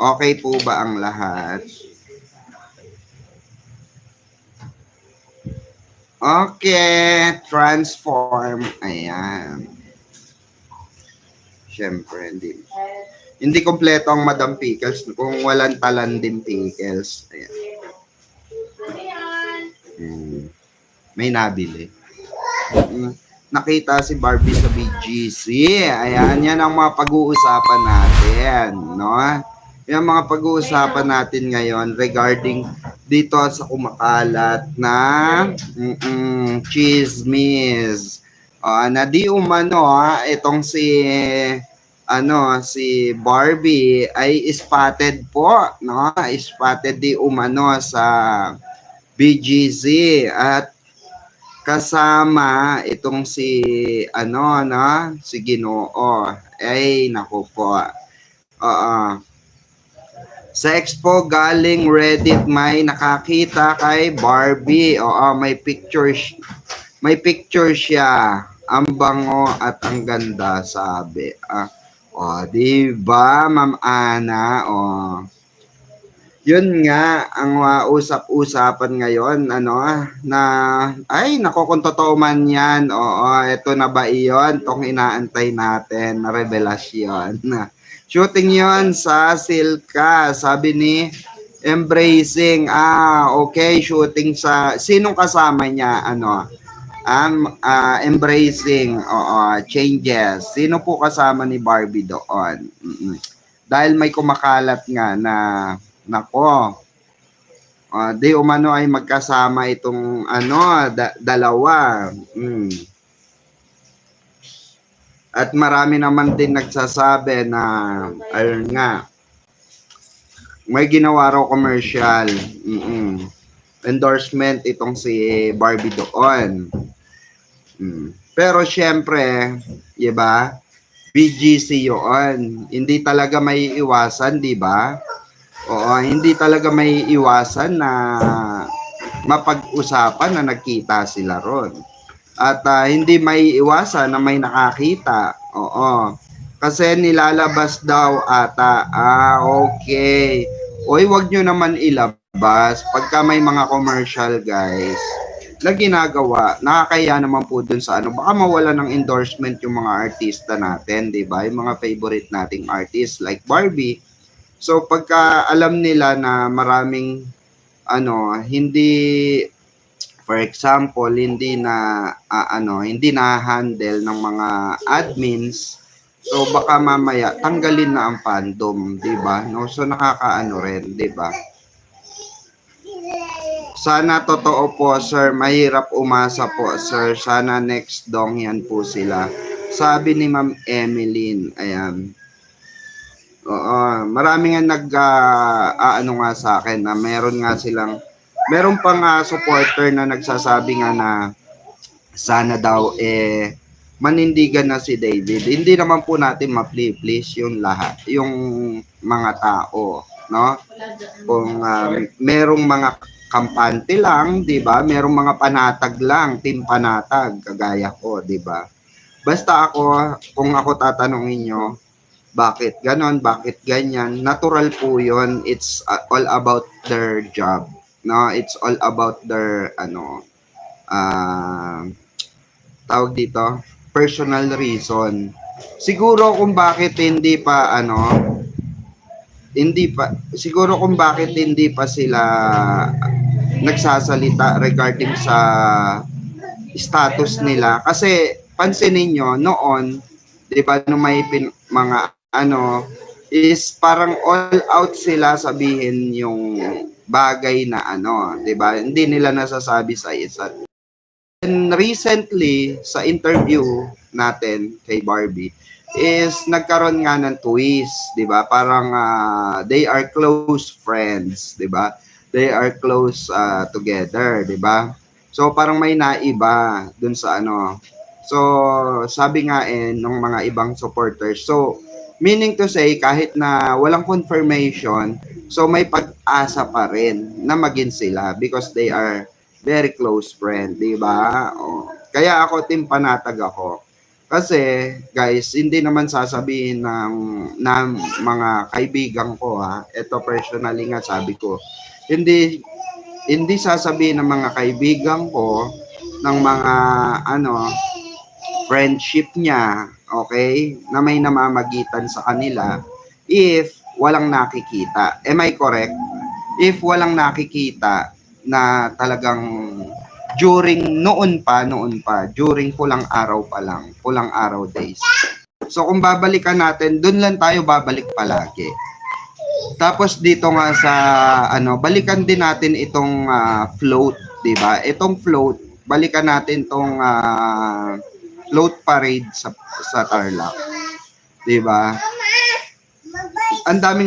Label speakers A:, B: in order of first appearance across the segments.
A: Okay po ba ang lahat? Okay, transform. Ayan. Siyempre, hindi kompleto ang Madam Pickles kung walang Talanding Pickles. Ayan. May nabili. Nakita si Barbie sa BGC. Ayan, yan ang mga pag-uusapan natin, no? Yung mga pag-uusapan natin ngayon regarding dito sa kumakalat na chismis. Na di umano, itong si Barbie ay spotted po, no? Spotted di umano sa BGC at kasama itong si si Ginoo. Ay naku po. Sa expo galing Reddit may nakakita kay Barbie. May picture siya. Ang bango at ang ganda, sabi. Di ba, Ma'am Ana? Yun nga ang usap-usapan ngayon, na nako kung totoo man yan, ito na ba iyon, itong inaantay natin na revelasyon. Shooting yon sa Silka, sabi ni Embracing. Okay, shooting sa, sinong kasama niya, Embracing, Changes. Sino po kasama ni Barbie doon? Dahil may kumakalat nga na nako, di umano ay magkasama itong dalawa. At marami naman din nagsasabi na ayun nga, may ginawa raw commercial. Endorsement itong si Barbie doon. Pero syempre, diba? BGC yun. Hindi talaga may iwasan, diba? Hindi talaga may iwasan na mapag-usapan na nagkita sila ron. At hindi may iwasan na may nakakita. Kasi nilalabas daw ata. Okay. Wag nyo naman ilabas. Pagka may mga commercial, guys, na ginagawa, nakakaya naman po dun sa baka mawala ng endorsement yung mga artista natin, diba? Yung mga favorite nating artists like Barbie. So pagka alam nila na maraming hindi, for example, hindi na handle ng mga admins, so baka mamaya tanggalin na ang fandom, 'di ba? No, so nakakaano rin, 'di ba? Sana totoo po, sir. Mahirap umasa po, sir. Sana next dong yan po sila. Sabi ni Ma'am Emeline. Ayan. Marami nga nga sa akin na meron pang supporter na nagsasabi nga na sana daw manindigan na si David. Hindi naman po natin ma-please yung lahat, yung mga tao, no? Kung merong mga kampante lang, 'di ba? Merong mga panatag lang, team panatag kagaya ko, 'di ba? Basta kung ako tatanungin niyo, bakit ganon, bakit ganyan, natural po yun. It's all about their job, no? It's all about their tawag dito, personal reason. Siguro kung bakit hindi pa sila nagsasalita regarding sa status nila, kasi pansinin nyo noon, 'di ba, nung may mga is parang all out sila sabihin yung bagay na 'di ba? Hindi nila nasasabi sa isa. And recently sa interview natin kay Barbie is nagkaroon nga ng twist, 'di ba? Parang they are close friends, 'di ba? They are close together, 'di ba? So parang may naiba dun sa So sabi nga ng mga ibang supporters. So meaning to say, kahit na walang confirmation, so may pag-asa pa rin na maging sila because they are very close friend, di ba? Kaya ako, team panatag ako. Kasi guys, hindi naman sasabihin ng mga kaibigan ko ha. Ito personally nga sabi ko. Hindi sasabihin ng mga kaibigan ko ng mga ano friendship niya, okay? Na may namamagitan sa kanila if walang nakikita. Am I correct? If walang nakikita na talagang noon pa, during pulang araw pa lang, pulang araw days. So kung babalikan natin, doon lang tayo babalik palagi. Tapos dito nga sa balikan din natin itong float, 'di ba? Itong float, balikan natin tong float parade sa Tarlac, 'di ba? Ang dami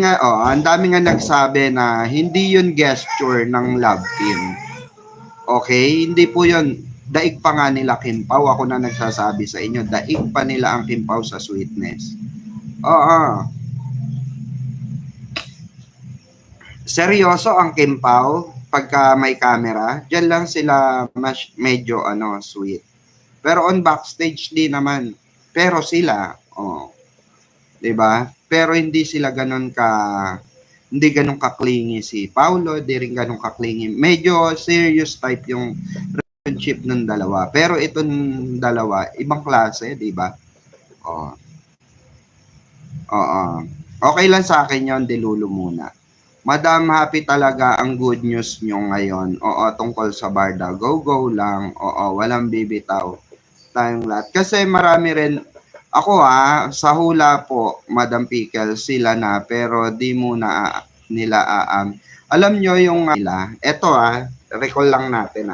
A: nga nagsabi na hindi 'yun gesture ng love team. Okay, hindi po 'yun. Daig pa nga nila Kimpaw. Ako na nagsasabi sa inyo, daig pa nila ang Kimpaw sa sweetness. Oo. Seryoso ang Kimpaw pagka may camera. Diyan lang sila medyo sweet. Pero on backstage di naman. Pero sila, 'di ba? Pero hindi sila hindi ganun ka-clingy si Paulo, di rin ganun ka-clingy. Medyo serious type yung relationship ng dalawa. Pero itong dalawa, ibang klase, di ba? Oo. Okay lang sa akin yon, Dilulo muna. Madam, happy talaga ang good news nyo ngayon. Oo, tungkol sa Barda. Go lang. Oo, walang bibitaw. Tayong lahat. Kasi marami rin, ako sa hula po, Madam Pickle, sila na, pero di muna nila alam nyo yung nila, eto recall lang natin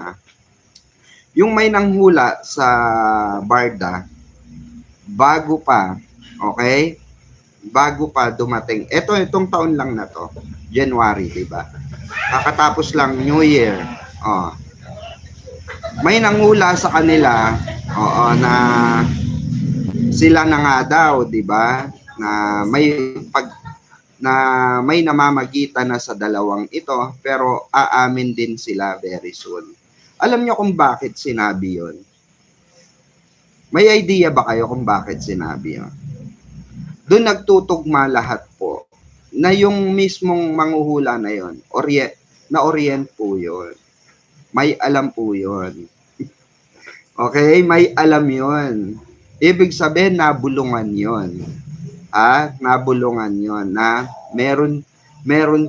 A: yung may nanghula sa Barda, bago pa, okay? Bago pa dumating, itong taon lang na to, January, di ba? Kakatapos lang New Year, may nanghula sa kanila, na sila na nga daw, di ba? Na may namamagitan na sa dalawang ito, pero aamin din sila very soon. Alam nyo kung bakit sinabi yon? May idea ba kayo kung bakit sinabi yon? Doon nagtutugma lahat po na yung mismong manghuhula na yon, na-orient po yon. May alam po yon. Okay? May alam yon. Ibig sabihin, nabulungan yon. Nabulungan yon na meron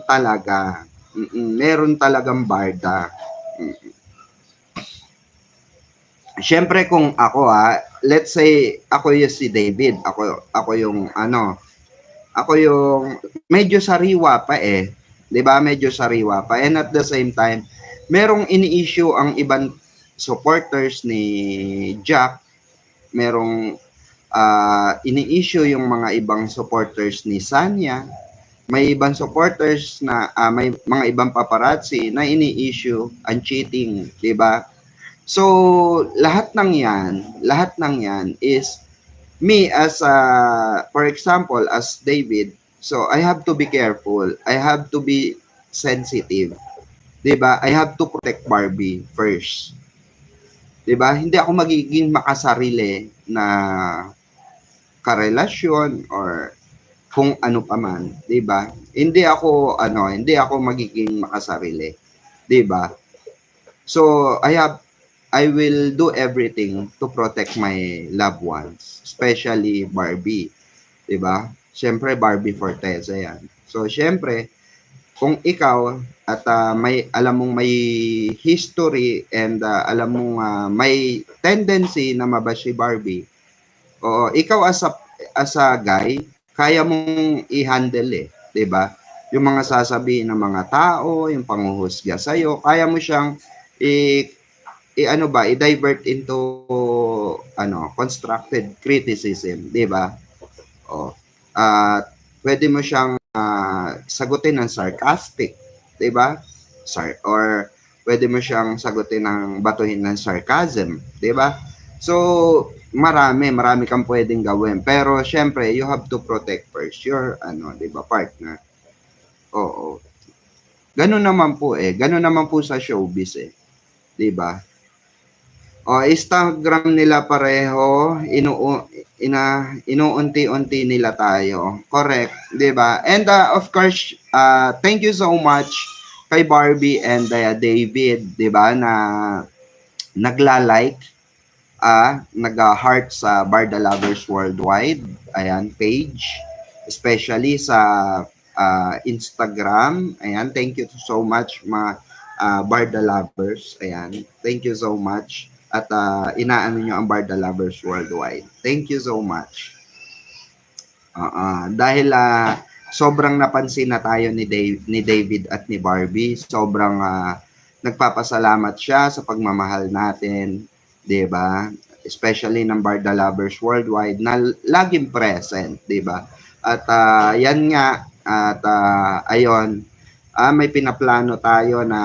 A: talaga. Meron talagang Barda. Siyempre kung ako let's say ako yung si David, ako yung ako yung medyo sariwa pa 'di ba? Medyo sariwa pa, and at the same time merong ini-issue ang ibang supporters ni Jack, merong ini-issue yung mga ibang supporters ni Sanya, may ibang supporters na may mga ibang paparazzi na ini-issue ang cheating, 'di ba? So lahat ng yan is me as for example as David, so I have to be careful, I have to be sensitive, 'di ba? I have to protect Barbie first. 'Di ba? Hindi ako magiging makasarili na karelasyon or kung ano pa man, 'di ba? Hindi ako magiging makasarili, 'di ba? So I will do everything to protect my loved ones, especially Barbie, 'di ba? Siyempre Barbie Forteza 'yan. So siyempre kung ikaw at alam mong may history and alam mong may tendency na mabash si Barbie, ikaw as a guy, kaya mong i-handle 'di ba? Yung mga sasabihin ng mga tao, yung panghuhusga sa iyo, kaya mo siyang i-divert into constructed criticism, 'di ba? Pwede mo siyang sagutin ng sarcastic, 'di ba? Or pwede mo siyang sagutin ng batuhin ng sarcasm, 'di ba? So marami kang pwedeng gawin, pero syempre you have to protect first your 'di ba, partner. Oo. Ganun naman po sa showbiz 'di ba? O, Instagram nila pareho, inuunti-unti nila tayo. Correct, 'di ba? And of course, thank you so much kay Barbie and David, 'di ba, na nagla-like, nag-heart sa Barda Lovers Worldwide, ayan, page, especially sa Instagram. Ayan, thank you so much mga Barda Lovers. Ayan, thank you so much. At inaano nyo ang Barda Lovers Worldwide. Thank you so much. Dahil sobrang napansin na tayo ni David at ni Barbie. Sobrang nagpapasalamat siya sa pagmamahal natin, 'di ba? Especially ng Barda Lovers Worldwide na laging present, 'di ba? At yan nga at ayon, may pinaplano tayo na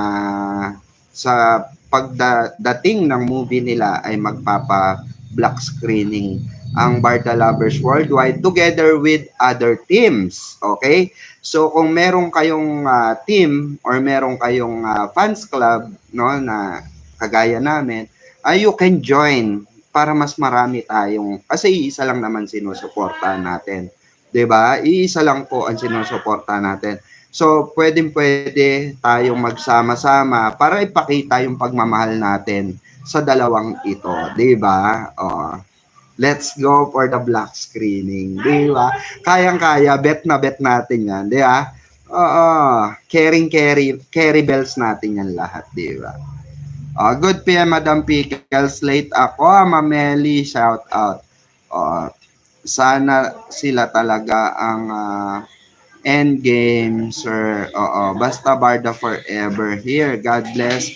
A: sa pagdating ng movie nila ay magpapa black screening ang Barda Lovers Worldwide together with other teams. Okay? So kung meron kayong team or meron kayong fans club, no, na kagaya namin, you can join para mas marami tayong, kasi isa lang naman sinusuportahan natin. 'Di ba? Iisa lang po ang sinusuportahan natin. So pwedeng-pwede tayong magsama-sama para ipakita yung pagmamahal natin sa dalawang ito, 'di ba? Let's go for the black screening, di ba? Kayang-kaya, bet na bet natin yan, di ba? Oo, carry bells natin yan lahat, di ba? Good PM, Madam Pickles, late ako, Mameli, shout out. Sana sila talaga ang endgame, sir. Basta Barda forever here. God bless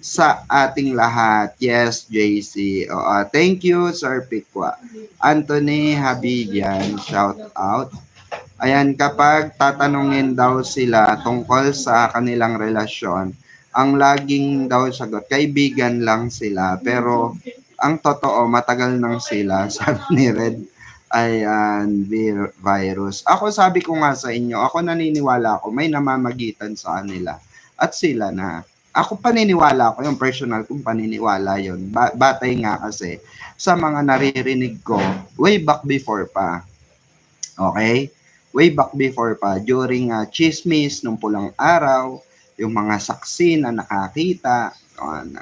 A: sa ating lahat. Yes, JC. Thank you, Sir Pikwa. Anthony Habigan, shout out. Ayan, kapag tatanungin daw sila tungkol sa kanilang relasyon, ang laging daw sagot, kaibigan lang sila. Pero ang totoo, matagal nang sila, sabi ni Red. Ayan, virus. Ako sabi ko nga sa inyo, ako naniniwala ako, may namamagitan sa kanila. At sila na. Ako paniniwala ko, yung personal kong paniniwala yun. Batay nga kasi sa mga naririnig ko way back before pa. Okay? Way back before pa. During chismis nung pulang araw, yung mga saksi na nakakita,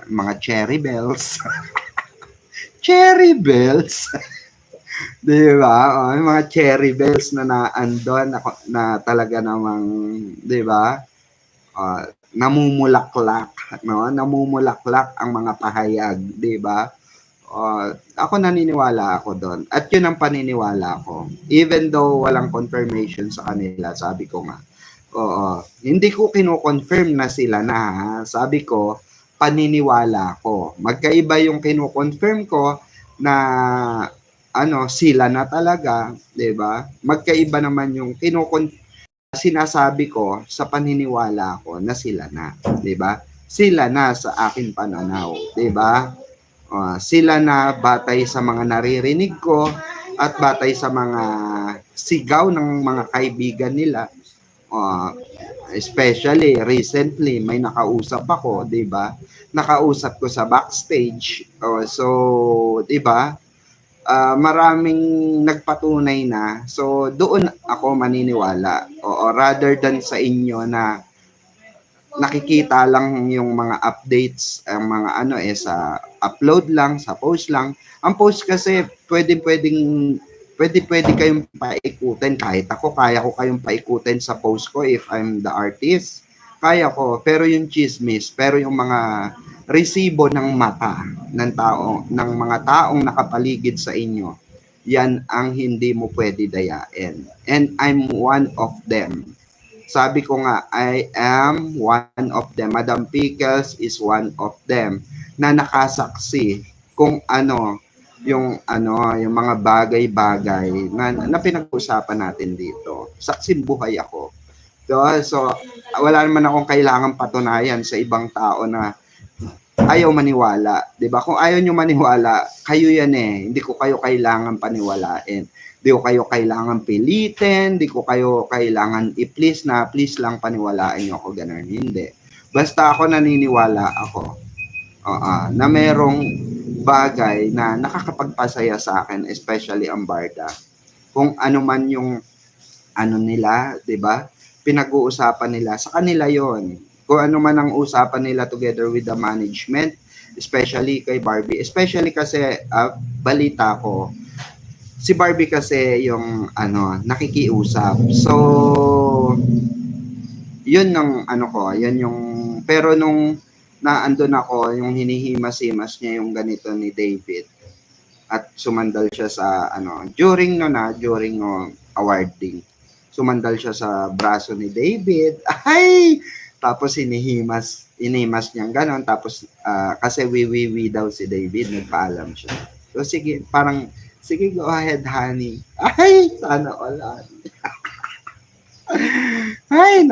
A: mga cherry bells. Cherry bells? Di ba? Yung mga cherry bells na naandon na talaga namang, di ba? Namumulaklak, no? Namumulaklak ang mga pahayag, 'di ba? Ako naniniwala ako doon. At 'yun ang paniniwala ko. Even though walang confirmation sa kanila, sabi ko nga. Hindi ko kino-confirm na sila na, ha? Sabi ko, paniniwala ko. Magkaiba yung kino-confirm ko na sila na talaga, 'di ba? Magkaiba naman yung sinasabi ko sa paniniwala ko na sila na, 'di ba? Sila na sa akin pananaw, 'di ba? Sila na batay sa mga naririnig ko at batay sa mga sigaw ng mga kaibigan nila. Especially recently may nakausap ako, 'di ba? Nakausap ko sa backstage. So, 'di ba? Maraming nagpatunay na. So, doon ako maniniwala. Rather than sa inyo na nakikita lang yung mga updates, ang mga sa upload lang, sa post lang. Ang post kasi pwede kayong paikutin. Kahit ako, kaya ko kayong paikutin sa post ko if I'm the artist. Kaya ko. Pero yung chismis, pero yung mga resibo ng mata ng mga taong nakapaligid sa inyo, yan ang hindi mo pwede dayain. And I'm one of them. Sabi ko nga, I am one of them. Madam Pickles is one of them na nakasaksi kung yung mga bagay-bagay na pinag-usapan natin dito. Saksing buhay ako. So wala naman akong kailangan patunayan sa ibang tao na ayaw maniwala, 'di ba? Kung ayaw niyo maniwala, kayo 'yan eh. Hindi ko kayo kailangan paniwalain. Hindi ko kayo kailangan pilitin, hindi ko kayo kailangan i-please na please lang paniwalaan niyo ako, ganun. Hindi. Basta ako naniniwala ako. Na merong bagay na nakakapagpasaya sa akin, especially ang barda. Kung ano man yung ano nila, 'di ba? Pinag-uusapan nila sa kanila 'yon. Kung ano man ang usapan nila together with the management, especially kay Barbie. Especially kasi balita ko, si Barbie kasi yung ano, nakikiusap. So, yun ng ano ko, yun yung, pero nung naandun ako, yung hinihimas-himas niya yung ganito ni David at sumandal siya sa ano, during awarding, sumandal siya sa braso ni David. Ay! Tapos inihimas niyang ganon. Tapos kasi wiwiwi daw si David, nagpaalam siya. So sige, parang, sige, go ahead, honey. Ay! Sana all. Ay,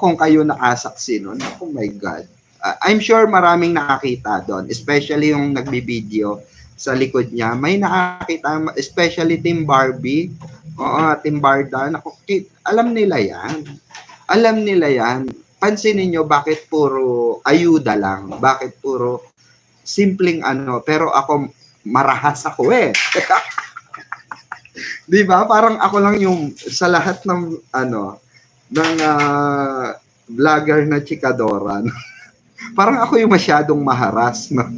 A: kung kayo nakasaksi nun, oh my God. I'm sure maraming nakakita doon, especially yung nagbibideo sa likod niya. May nakakita, especially Team Barbie. Oo, Team Barda. Alam nila yan. Alam nila yan. Pansinin nyo bakit puro ayuda lang. Bakit puro simpleng ano. Pero ako, marahas ako eh. Di ba? Parang ako lang yung sa lahat ng ano, ng vlogger na chikadora. Parang ako yung masyadong maharas. No?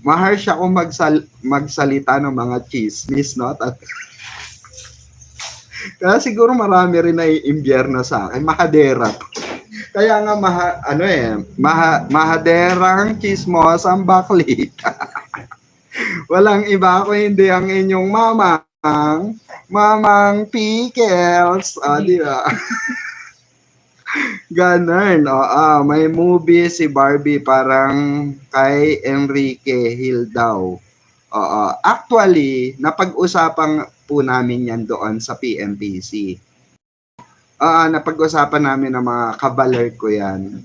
A: Maharsh ako magsalita ng mga chismis, no? Kaya siguro marami rin na iimbierno sa akin. Mahadera. Kaya nga mahaderang chismos ang baklit. Walang iba ko hindi ang inyong mamang Pickles. Di ba? Ganun. May movie si Barbie parang kay Enrique Hill daw. Actually, napag-usapan po namin yan doon sa PMPC. Napag-usapan namin ng mga kabaler ko yan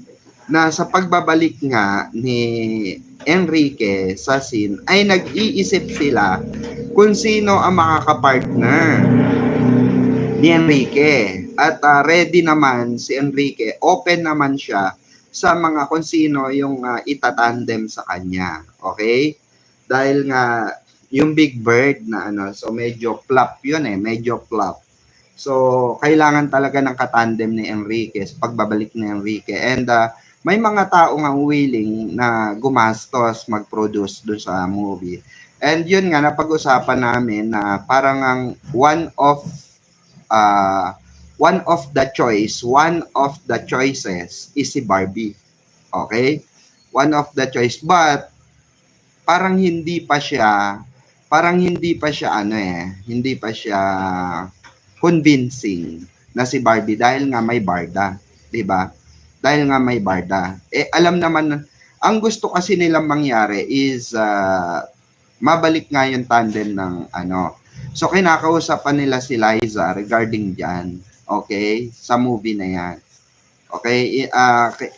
A: na sa pagbabalik nga ni Enrique sa scene ay nag-iisip sila kung sino ang makakapartner ni Enrique. At ready naman si Enrique, open naman siya sa mga kung sino yung itatandem sa kanya. Okay? Dahil nga yung Big Bird na ano, so medyo flop yun medyo flop. So kailangan talaga ng katandem ni Enrique sa pagbabalik ni Enrique. And may mga tao nga willing na gumastos mag-produce doon sa movie. And yun nga, napag-usapan namin na parang ang one of the choices is si Barbie. Okay? One of the choice. But, parang hindi pa siya convincing na si Barbie dahil nga may barda. Diba? Dahil nga may barda. Alam naman, ang gusto kasi nilang mangyari is mabalik nga yung tandem ng ano. So, kinakausapan nila si Liza regarding dyan. Okay? Sa movie na yan. Okay?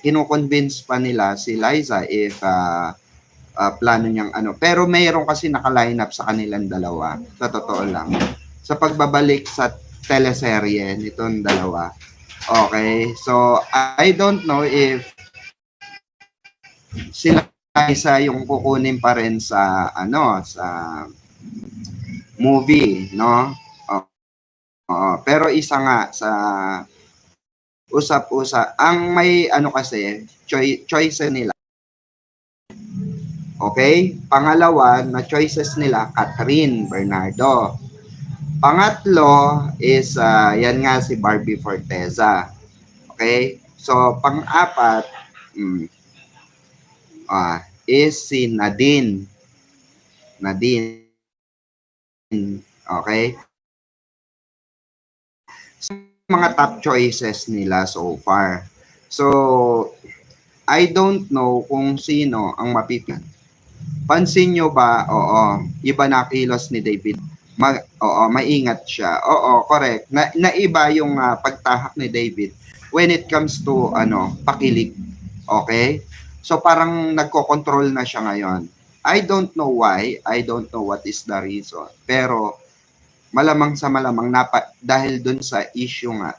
A: Kino-convince pa nila si Liza if plano niyang ano. Pero mayroon kasi naka-line up sa kanilang dalawa. Sa totoo lang. Sa pagbabalik sa teleserye nitong dalawa. Okay? So, I don't know if sila isa yung kukunin pa rin sa ano, sa movie, no? Pero isa nga sa usap-usap, ang may ano kasi, choice nila. Okay? Pangalawa na choices nila, Catherine Bernardo. Pangatlo is, yan nga si Barbie Forteza. Okay? So, pang-apat, is si Nadine. Okay? So, mga top choices nila so far. So, I don't know kung sino ang mapipilian. Pansin nyo ba, iba na kilos ni David. Maingat siya. Correct. Naiba yung pagtahak ni David when it comes to pakilig. Okay? So parang nagko-control na siya ngayon. I don't know why. I don't know what is the reason. Pero malamang sa malamang dahil dun sa issue nga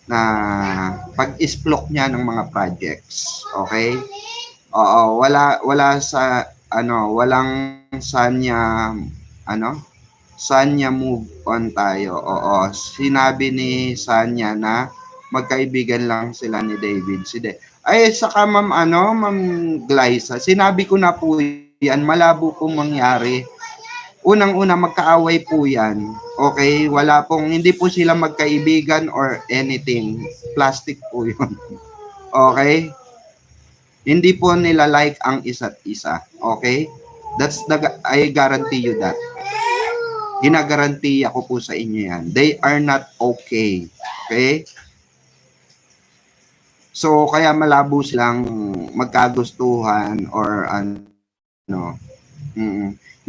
A: na pag-isplok niya ng mga projects. Okay? Wala sa walang Sanya, Sanya move on tayo. Oo, sinabi ni Sanya na magkaibigan lang sila ni David. Ay, saka Ma'am Glyza, sinabi ko na po yan, malabo pong mangyari. Unang-una, magkaaway po yan. Okay? Hindi po sila magkaibigan or anything. Plastic po yun. Okay? Hindi po nila like ang isa't isa. Okay? I guarantee you that. Ginagaranti ako po sa inyo yan. They are not okay. Okay? So, kaya malabo silang magkagustuhan or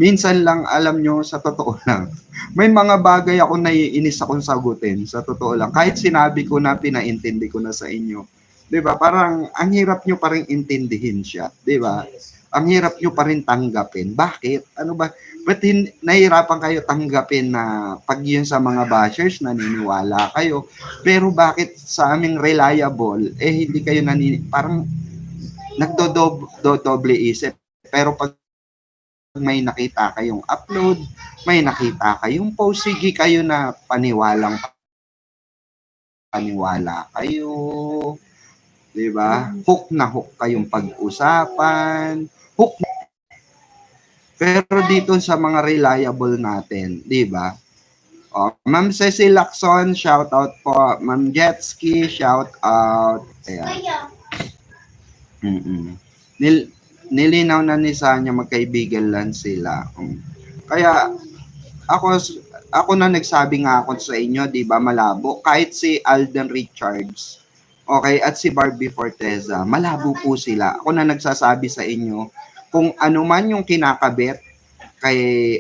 A: minsan lang, alam nyo, sa totoo lang, may mga bagay ako naiinis akong sagutin, sa totoo lang. Kahit sinabi ko na, pinaintindi ko na sa inyo. 'Di ba? Parang ang hirap nyo pa rin intindihin siya, 'di ba? Ang hirap nyo pa rin tanggapin. Bakit? Ano ba? Ba't nahihirapan kayo tanggapin na pag yun sa mga bashers, naniniwala kayo? Pero bakit sa aming reliable, hindi kayo parang nagdodoble isip. Pero pag may nakita kayong upload, may nakita kayong post, sige kayo na paniwala kayo. 'Di ba? Hook na hook kayong pag-usapan. Hook. Pero dito sa mga reliable natin, 'di ba? Ma'am Cecil Lacson, shout out po. Ma'am Jetski, shout out. Ayan. Nilinaw na ni Sanya magkaibigan lang sila. Kaya ako na nagsabi nga ako sa inyo, 'di ba, malabo. Kahit si Alden Richards, okay, at si Barbie Forteza, malabo po sila. Ako na nagsasabi sa inyo, kung ano man yung kinakabit kay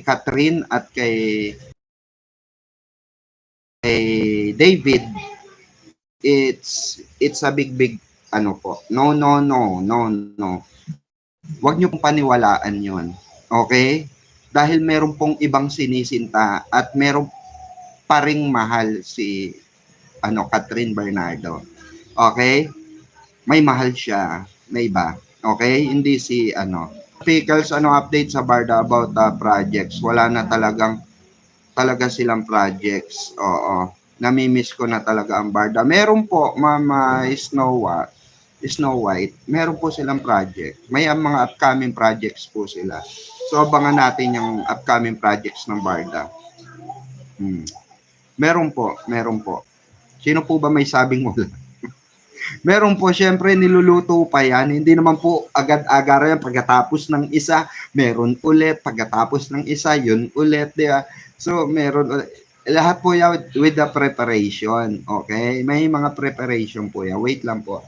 A: Catherine at kay David, it's a big po. No. Huwag niyo pong paniwalaan 'yon. Okay? Dahil meron pong ibang sinisinta at meron pa ring mahal si Catherine Bernardo. Okay? May mahal siya, may iba. Okay? Hindi si Pickles, update sa Barda about projects. Wala na talaga silang projects. Oo. Namimiss ko na talaga ang Barda. Meron po, Mama Snow White, meron po silang project. May mga upcoming projects po sila. So, abangan natin yung upcoming projects ng Barda. Meron po. Sino po ba may sabing wala? Meron po, syempre, niluluto pa yan. Hindi naman po agad-agar yan. Pagkatapos ng isa, meron ulit. Pagkatapos ng isa, yun ulit. Diba? So, meron ulit. Lahat po yan with the preparation. Okay? May mga preparation po yan. Wait lang po.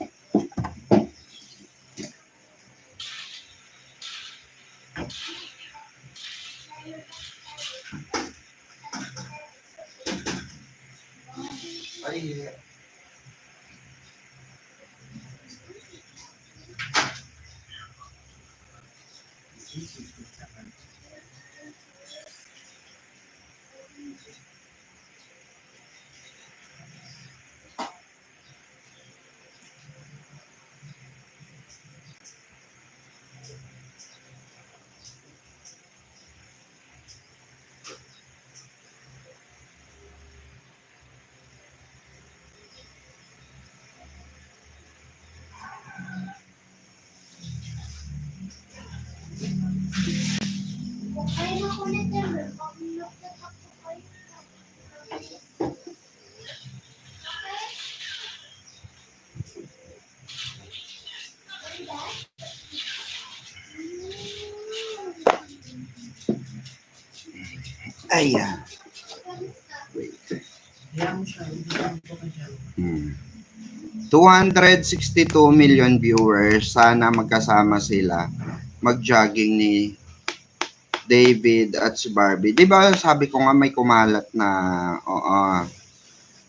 A: Ay, ayan. Wait. 262 million viewers. Sana magkasama sila. Mag-jogging ni David at si Barbie. Di ba sabi ko nga may kumalat na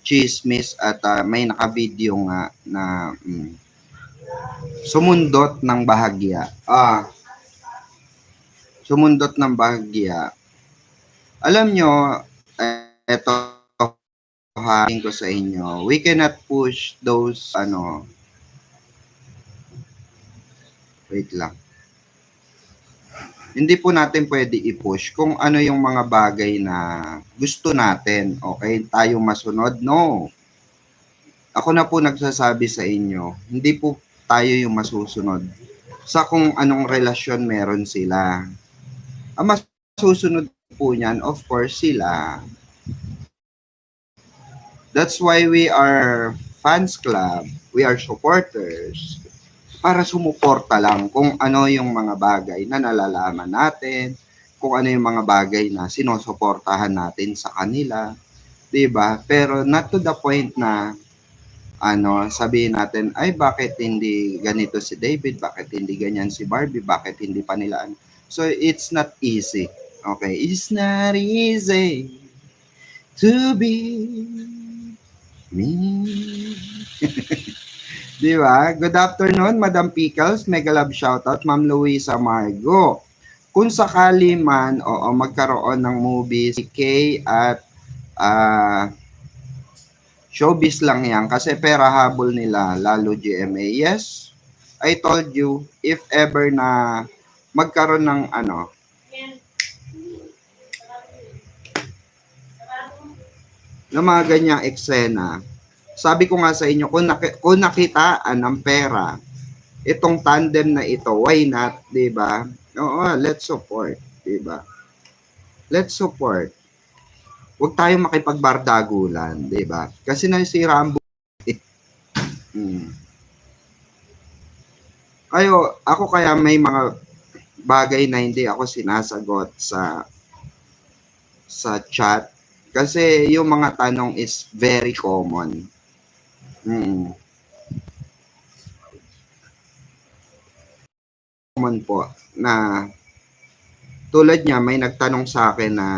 A: chismis at may naka-video nga na sumundot ng bahagya. Sumundot ng bahagya. Alam nyo, eto hahin ko sa inyo, we cannot push those wait lang. hindi po natin pwede i-push kung ano yung mga bagay na gusto natin. Okay? Tayo masunod? No. Ako na po nagsasabi sa inyo, hindi po tayo yung masusunod sa kung anong relasyon meron sila. Ang masusunod po niyan, of course, sila. That's why we are fans club, we are supporters, para sumuporta lang kung ano yung mga bagay na nalalaman natin, kung ano yung mga bagay na sinusuportahan natin sa kanila, 'di ba? Pero not to the point na sabihin natin, ay bakit hindi ganito si David, bakit hindi ganyan si Barbie, bakit hindi pa nila So it's not easy. Okay, it's not easy to be me. Di ba? Good afternoon, Madam Pickles. Mega love shoutout, Ma'am Luisa Margo. Kung sakali man, magkaroon ng movie si Kay at showbiz lang yan kasi pera habol nila, lalo GMA. Yes, I told you, if ever na magkaroon ng ng mga ganyang eksena, sabi ko nga sa inyo, kung nakitaan ng pera, itong tandem na ito, why not, di ba? Oo, let's support, di ba? Let's support. Huwag tayong makipagbardagulan, di ba? Kasi nasira ang ako kaya may mga bagay na hindi ako sinasagot sa chat kasi yung mga tanong is very common. Common po na tulad niya may nagtanong sa akin na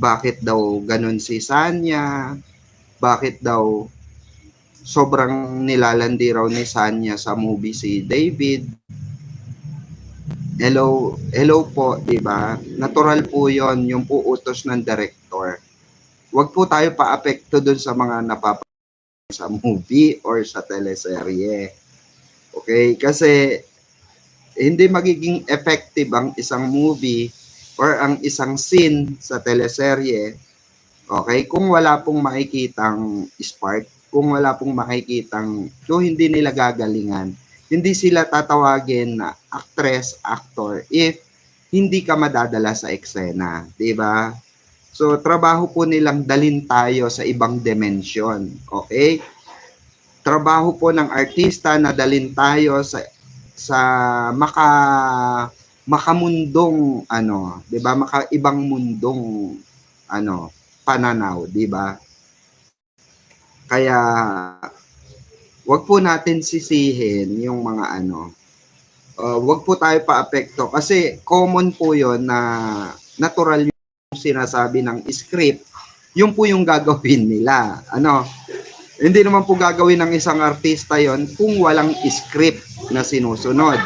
A: bakit daw ganun si Sanya, bakit daw sobrang nilalandi raw ni Sanya sa movie si David. Hello po, 'di ba? Natural po 'yon, yung po utos ng director. Huwag po tayo paapekto dun sa mga napapanood sa movie or sa teleserye. Okay? Kasi hindi magiging effective ang isang movie or ang isang scene sa teleserye, okay, kung wala pong makikitang spark, kung wala pong makikitang, kung hindi nila gagalingan, hindi sila tatawagin na actress, actor if hindi ka madadala sa eksena, di ba? So, trabaho po nilang dalin tayo sa ibang dimensyon, okay? Trabaho po ng artista na dalin tayo sa makamundong 'di ba? Makaibang mundong pananaw, 'di ba? Kaya wag po natin sisihin yung mga wag po tayo paapekto kasi common po 'yon na natural yung sinasabi ng script, yun po yung gagawin nila. Hindi naman po gagawin ng isang artista 'yon kung walang script na sinusunod.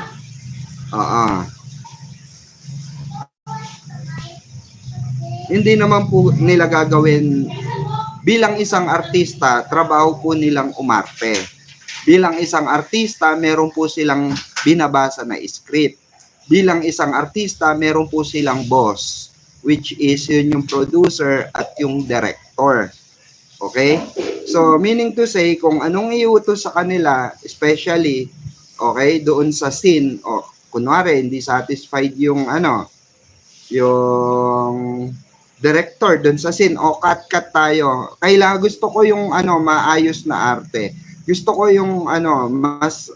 A: Hindi naman po nila gagawin bilang isang artista, trabaho po nilang umarte. Bilang isang artista, meron po silang binabasa na script. Bilang isang artista, meron po silang boss, which is yun yung producer at yung director. Okay? So, meaning to say, kung anong iutos sa kanila, especially, okay, doon sa scene, kunwari, hindi satisfied yung yung director doon sa scene, cut tayo. Kailangan, gusto ko yung maayos na arte. Gusto ko yung mas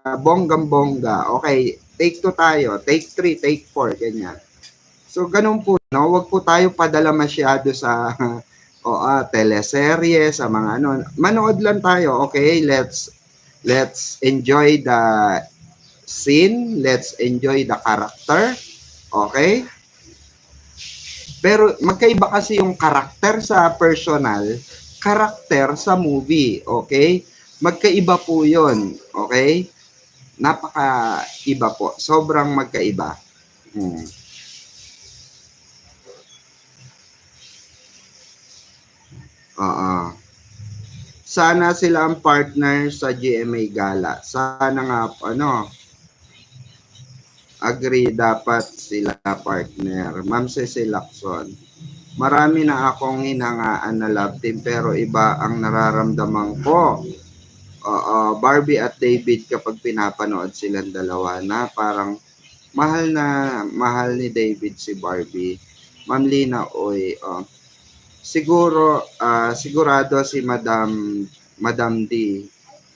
A: bonggang-bongga. Okay, take 2 tayo, take 3, take 4, ganyan. So, ganun po, wag po tayo padala masyado sa teleserye, sa mga manood lang tayo, okay? Let's enjoy the scene, let's enjoy the character, okay? Pero magkaiba kasi yung karakter sa personal, karakter sa movie, okay? Magkaiba po 'yon, okay? Napaka-iba po, sobrang magkaiba. Sana sila ang partner sa GMA Gala. Sana nga Agree, dapat sila partner. Ma'am Cecil Lacson, marami na akong hinangaan na love team pero iba ang nararamdaman ko. Oo, Barbie at David kapag pinapanood silang dalawa na parang mahal ni David si Barbie. Ma'am Lina, oy, siguro, sigurado si Madam D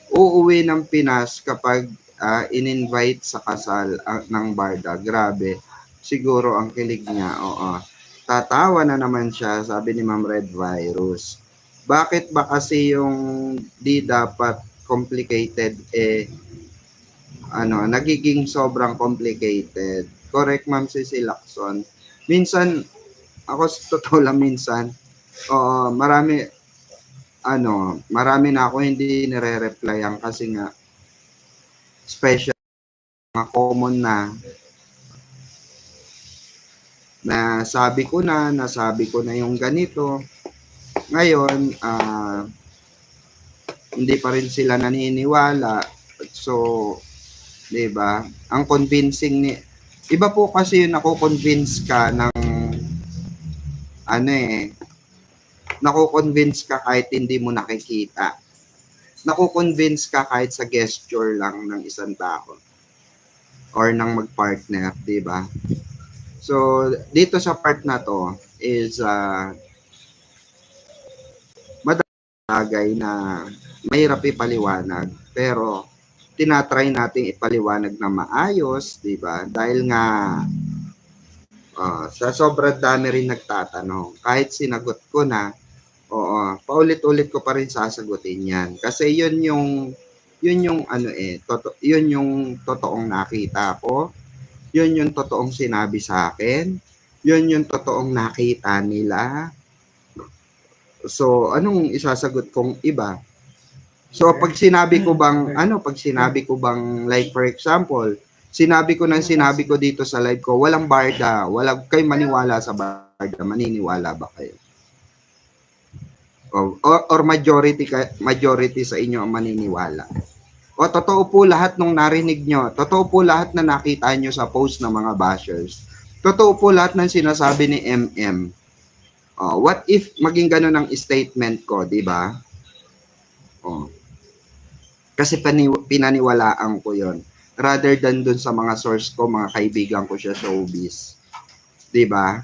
A: uuwi ng Pinas kapag in-invite sa kasal ng Barda. Grabe. Siguro ang kilig niya, oo. Tatawa na naman siya, sabi ni Ma'am Red Virus. Bakit ba kasi yung di dapat complicated nagiging sobrang complicated. Correct, Ma'am Cecil Lacson. Minsan, ako sa totoo lang minsan, marami, marami na ako hindi nire-replyan kasi nga, special, mga common nasabi ko na yung ganito. Ngayon, hindi pa rin sila naniniwala. So, 'di ba? Ang convincing ni iba po kasi yung nako-convince ka ng nako-convince ka kahit hindi mo nakikita. Nako-convince ka kahit sa gesture lang ng isang tao or ng mag-partner, 'di ba? So, dito sa part na to is bagay na mahirap ipaliwanag pero tinatry nating ipaliwanag na maayos, 'di ba? Dahil nga sa sobrang dami rin nagtatanong, kahit sinagot ko na, paulit-ulit ko pa rin sasagutin 'yan. Kasi 'yun yung yun yung totoong nakita ko, 'yun yung totoong sinabi sa akin, 'yun yung totoong nakita nila. So, anong isasagot kong iba? So, pag sinabi ko bang, like for example, sinabi ko dito sa live ko, walang barda, kayo maniwala sa barda, maniniwala ba kayo? Or majority sa inyo ang maniniwala? O totoo po lahat ng narinig nyo, totoo po lahat na nakita nyo sa post ng mga bashers, totoo po lahat ng sinasabi ni MM. What if maging ganun ang statement ko, di ba? Kasi pinaniwalaan ko yon rather than dun sa mga source ko, mga kaibigan ko siya showbiz. 'Di ba?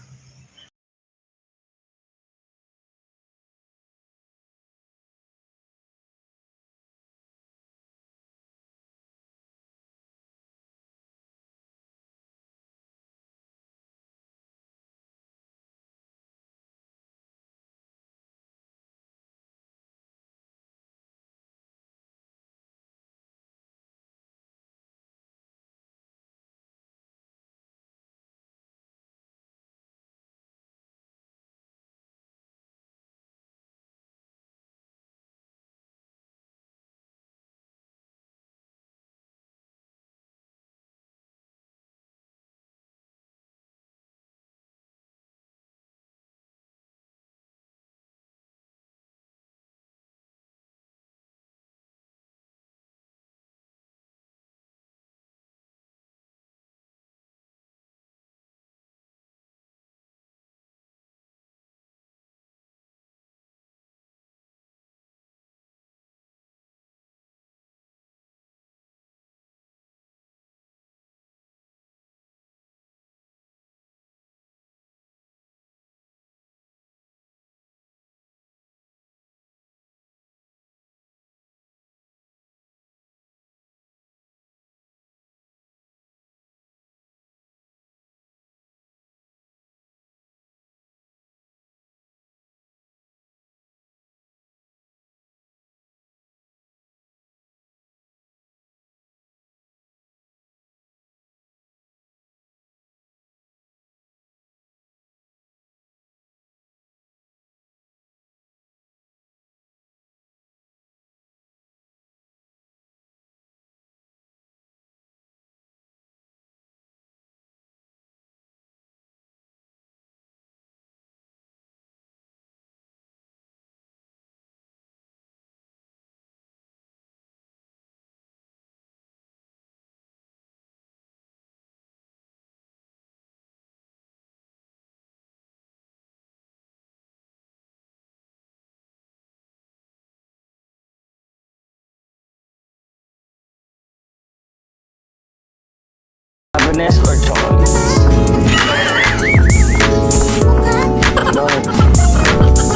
B: Happiness or chocolates?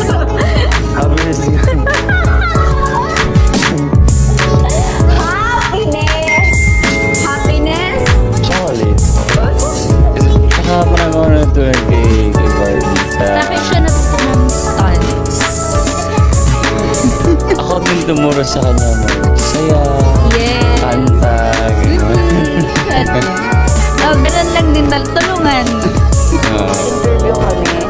B: Bakit? Happiness yan.
C: Happiness! Happiness?
B: Chocolates. Saka parang ako natutunan kay Barbie sa...
C: Bakit siya natutunan stunts?
B: Ako din tumuro sa kanya saya,
C: Yeah.
B: kanta, gano'n.
C: Oh, ganun lang din tulungan.
B: Ah.
C: Interview kami.